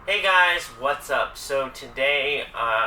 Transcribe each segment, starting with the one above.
Hey guys, what's up? So today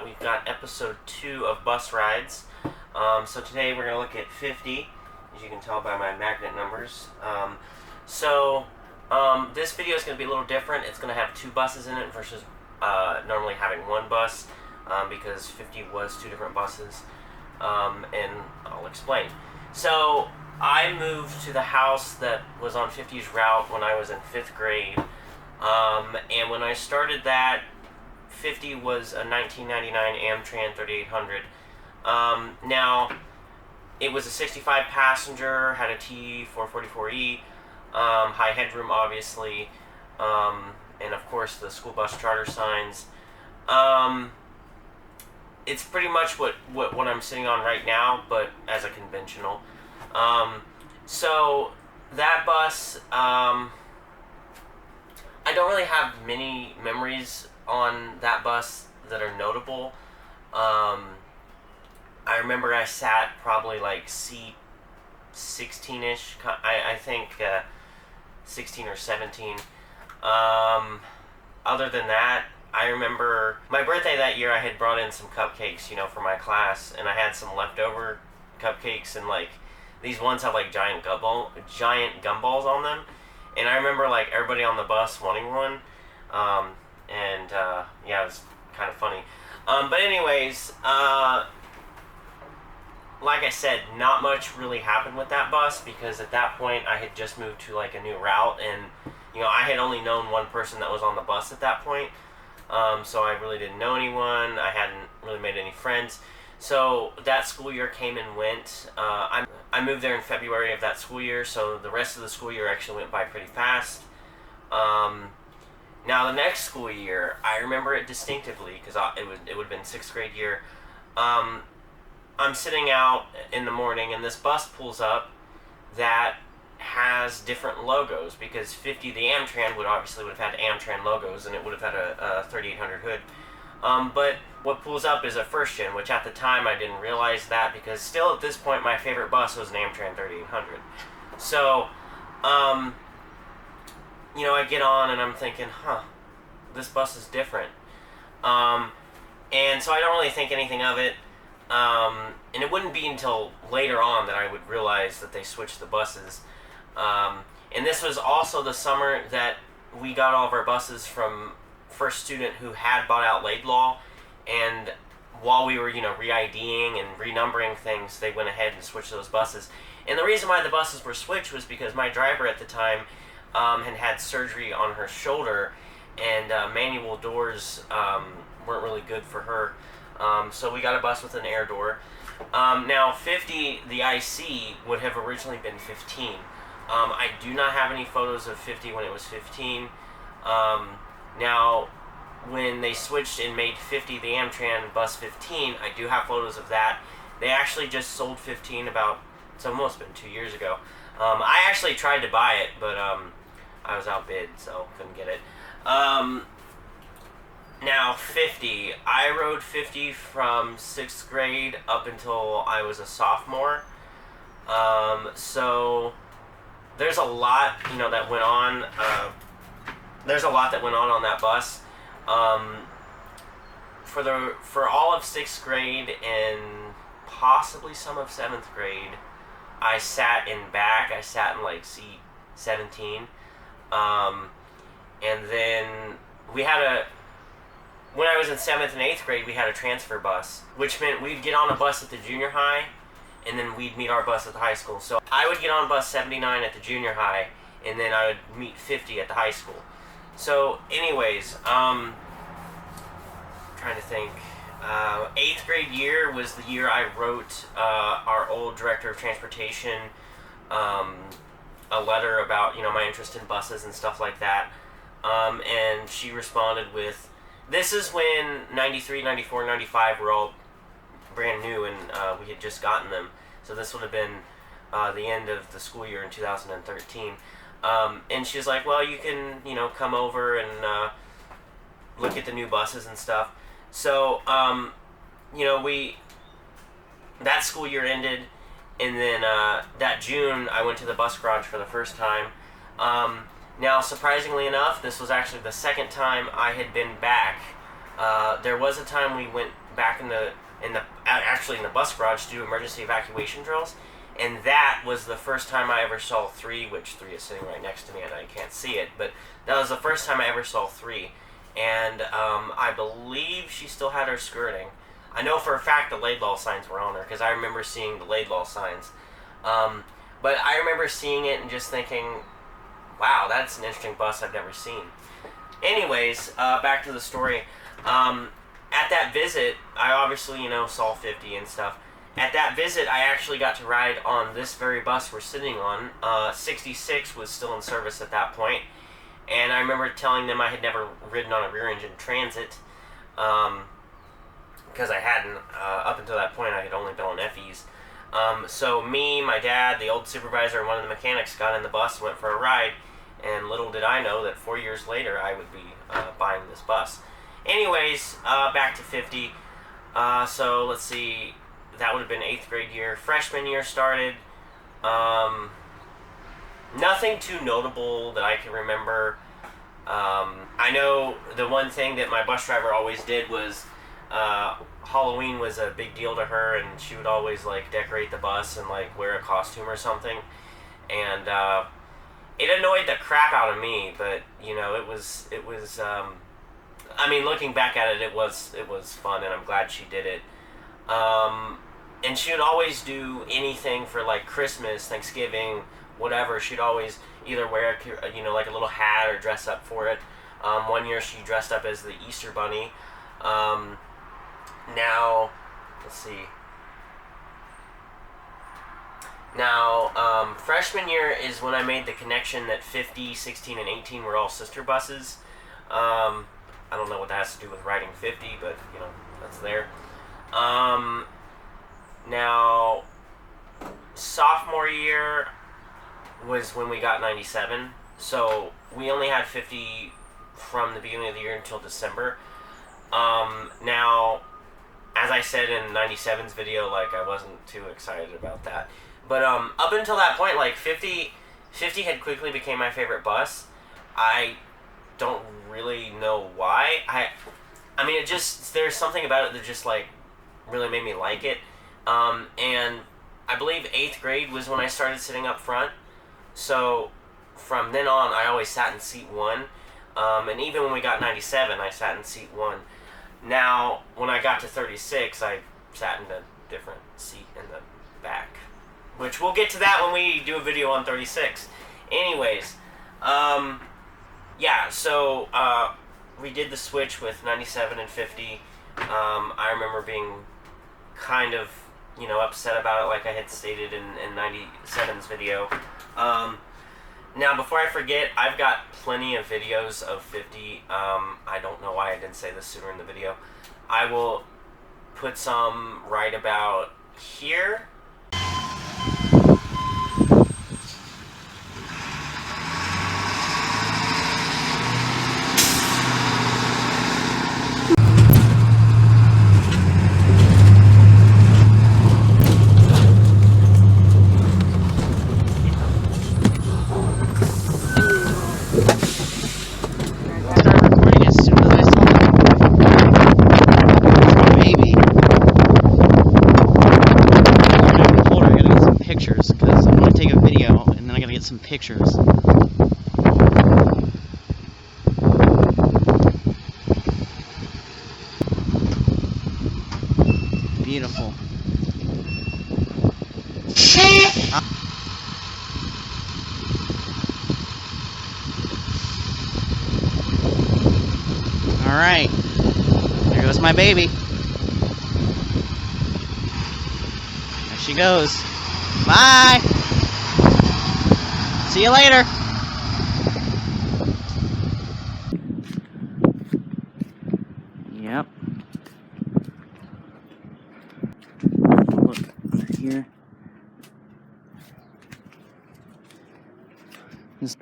we've got episode 2 of Bus Rides. So today we're going to look at 50, as you can tell by my magnet numbers. This video is going to be a little different. It's going to have 2 buses in it versus normally having 1 bus because 50 was 2 different buses. And I'll explain. So I moved to the house that was on 50's route when I was in 5th grade. And when I started that, 50 was a 1999 Amtran 3800. Now, it was a 65 passenger, had a T444E, high headroom obviously, and of course the school bus charter signs. It's pretty much what I'm sitting on right now, but as a conventional. So that bus, I don't really have many memories on that bus that are notable. I remember I sat probably like seat 16-ish, I think 16 or 17. Other than that, I remember my birthday that year I had brought in some cupcakes, for my class, and I had some leftover cupcakes, and like these ones have like giant gumballs on them. And I remember like everybody on the bus wanting one, yeah, it was kind of funny. But anyways, like I said, not much really happened with that bus because at that point I had just moved to like a new route, and I had only known one person that was on the bus at that point, so I really didn't know anyone. I hadn't really made any friends. So that school year came and went. I moved there in February of that school year, so the rest of the school year actually went by pretty fast. Now the next school year, I remember it distinctively because it would have been 6th grade year. I'm sitting out in the morning and this bus pulls up that has different logos because 50, the Amtran, would have had Amtran logos and it would have had a 3800 hood. But what pulls up is a first gen, which at the time I didn't realize that because still at this point my favorite bus was an Amtran 3800. So, I get on and I'm thinking, this bus is different. And so I don't really think anything of it. And it wouldn't be until later on that I would realize that they switched the buses. And this was also the summer that we got all of our buses from First Student, who had bought out Laidlaw, and while we were re-IDing and renumbering things, they went ahead and switched those buses. And the reason why the buses were switched was because my driver at the time had surgery on her shoulder, and manual doors weren't really good for her, so we got a bus with an air door. Now 50, the IC, would have originally been 15. I do not have any photos of 50 when it was 15. Now, when they switched and made 50 the Amtran bus 15, I do have photos of that. They actually just sold 15 it's almost been 2 years ago. I actually tried to buy it, but I was outbid, so couldn't get it. Now 50, I rode 50 from 6th grade up until I was a sophomore. So there's a lot, that went on. There's a lot that went on that bus. For all of 6th grade and possibly some of 7th grade, I sat in back. I sat in like seat 17. And then when I was in 7th and 8th grade, we had a transfer bus, which meant we'd get on a bus at the junior high, and then we'd meet our bus at the high school. So I would get on bus 79 at the junior high, and then I would meet 50 at the high school. So anyways, trying to think. 8th grade year was the year I wrote our old director of transportation a letter about, my interest in buses and stuff like that. And she responded with, this is when 93, 94, 95 were all brand new and we had just gotten them. So this would have been the end of the school year in 2013. And she was like, well, you can, come over and look at the new buses and stuff. So, that school year ended, and then that June I went to the bus garage for the first time. Now, surprisingly enough, this was actually the second time I had been back. There was a time we went back in the bus garage to do emergency evacuation drills, and that was the first time I ever saw 3, which 3 is sitting right next to me and I can't see it, but that was the first time I ever saw 3, and I believe she still had her skirting. I know for a fact the Laidlaw signs were on her, because I remember seeing the Laidlaw signs. But I remember seeing it and just thinking, wow, that's an interesting bus I've never seen. Anyways, back to the story. At that visit, I obviously, saw 50 and stuff. At that visit, I actually got to ride on this very bus we're sitting on. 66 was still in service at that point. And I remember telling them I had never ridden on a rear-engine Transit. Because I hadn't. Up until that point, I had only been on FEs. So me, my dad, the old supervisor, and one of the mechanics got in the bus and went for a ride. And little did I know that 4 years later, I would be buying this bus. Anyways, back to 50. So let's see, that would have been 8th grade year. Freshman year started. Nothing too notable that I can remember. I know the one thing that my bus driver always did was Halloween was a big deal to her, and she would always decorate the bus and wear a costume or something. And it annoyed the crap out of me, but it was I mean, looking back at it, it was fun, and I'm glad she did it. And she would always do anything for Christmas, Thanksgiving, whatever. She'd always either wear a little hat or dress up for it. One year she dressed up as the Easter Bunny. Now, let's see. Now, freshman year is when I made the connection that 50, 16, and 18 were all sister buses. I don't know what that has to do with riding 50, but, that's there. Now, sophomore year was when we got 97. So, we only had 50 from the beginning of the year until December. Now, as I said in 97's video, I wasn't too excited about that. But, up until that point, 50 had quickly became my favorite bus. I don't really know why. I mean, there's something about it that just, really made me like it. And I believe 8th grade was when I started sitting up front. So, from then on, I always sat in seat 1. And even when we got 97, I sat in seat 1. Now, when I got to 36, I sat in a different seat in the back. Which we'll get to that when we do a video on 36. Anyways, yeah, so we did the switch with 97 and 50. I remember being kind of, upset about it, like I had stated in 97's video. Now, before I forget, I've got plenty of videos of 50. I don't know why I didn't say this sooner in the video. I will put some right about here. Some pictures. Beautiful. All right, there goes my baby. There she goes. Bye. See you later. Yep. Look under here. This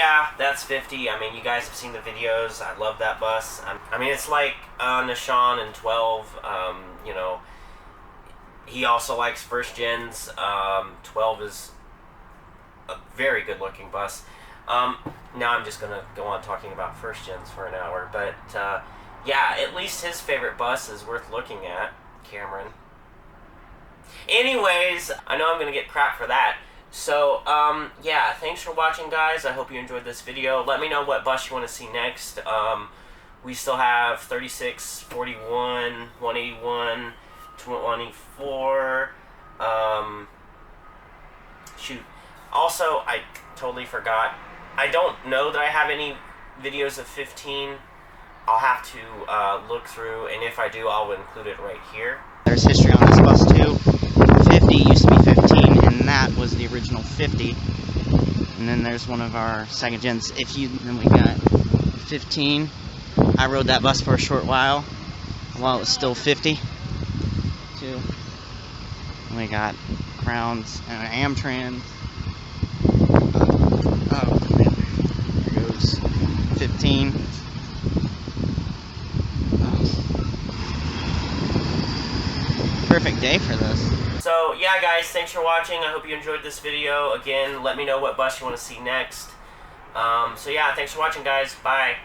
yeah, that's 50. I mean, you guys have seen the videos. I love that bus. I mean, it's like Nishan and 12. You know, he also likes first gens. 12 is a very good looking bus. Now I'm just gonna go on talking about first gens for an hour, but yeah, at least his favorite bus is worth looking at, Cameron. Anyways, I know I'm gonna get crap for that. So, yeah, thanks for watching, guys. I hope you enjoyed this video. Let me know what bus you want to see next. We still have 36, 41, 181, 24. Shoot. Also, I totally forgot. I don't know that I have any videos of 15. I'll have to look through, and if I do, I'll include it right here. There's history on this bus too. 50 used to be 15, and that was the original 50. And then there's one of our second gens. Then we got 15. I rode that bus for a short while it was still 50 too. And we got Crowns and Amtrans. Oh man, there goes 15. Perfect day for this. So, yeah, guys, thanks for watching. I hope you enjoyed this video. Again, let me know what bus you want to see next. So, yeah, thanks for watching, guys. Bye.